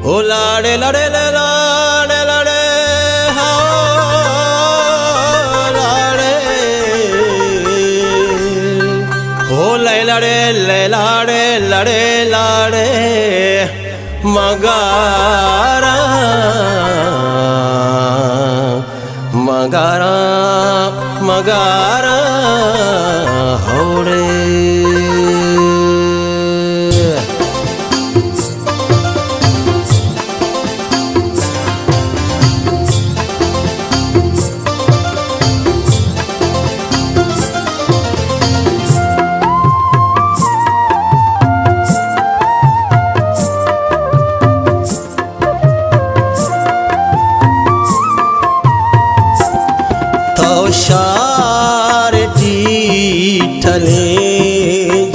ओ लाड़े लाड़े लाड़े लाड़े लाड़े ओ लाड़े लाड़े लाड़े लाड़े मगारा मगारा मगारा होड़े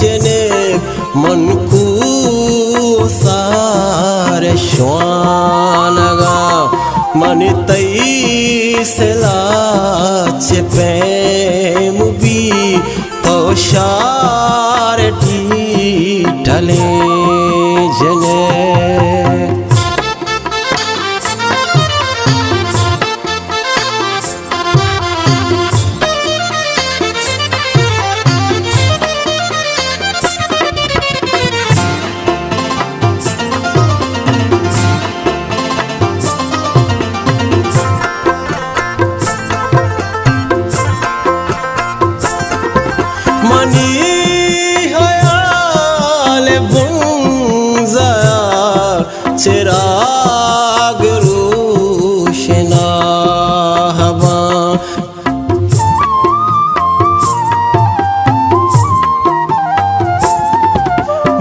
जने मन को सारे श्वानगा मन तई से लाच प्रेम भी तो शार ढले जने चिराग रोशना हवा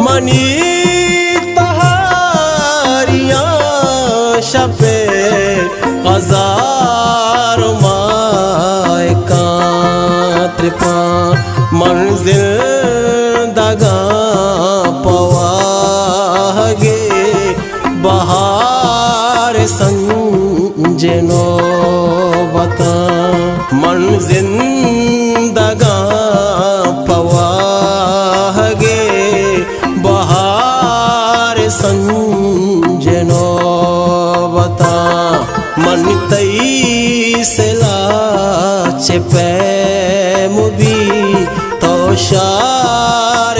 मनी तहारियां शपे हजार माए का त्रिपा मंजिल दगा पवागे बहार संजनो बता मन जिंदगा पवागे बहार संजनो बता मन तई से लाच पैम भी तो शार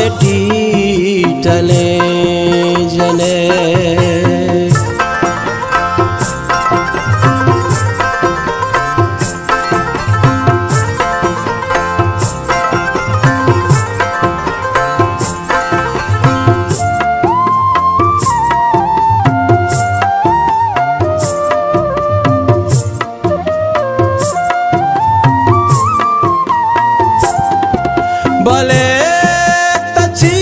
टले जने भले तची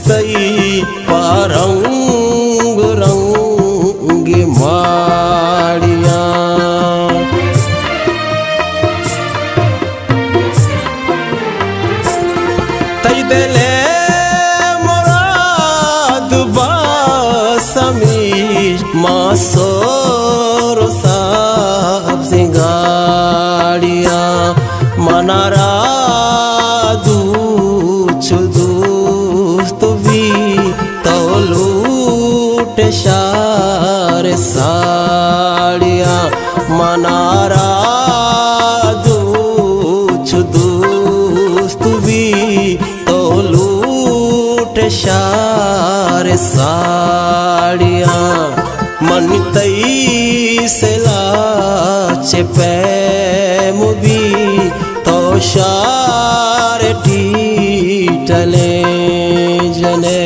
तई पारंग रंग माड़िया तई दिले मुराद बासमी मासोर साब सिंगाड़िया मनारा शार साड़िया मनारा दूछ दोस्त भी तो लूट शार साड़िया मन तई से लाच पैम भी तो शार टले जने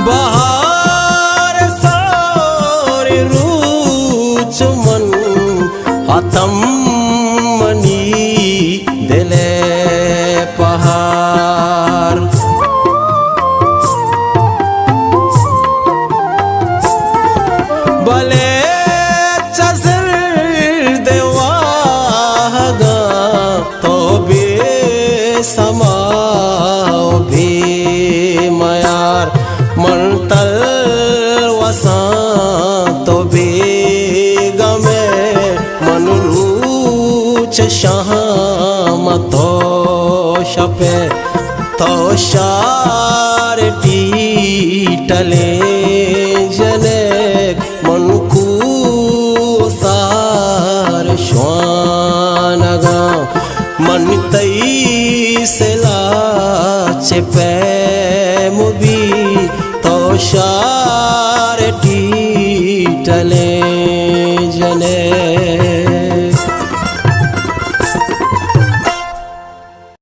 बहार सारे रूच मन हतम मनी दिले पहाड़ भले चसर देवा तल वसा तो बेगमे मनुलूच शाम तो शपे तो शार टीटले जने मनकू सार श्वानगा मन तई से लाचे पैम भी तो शार टीटले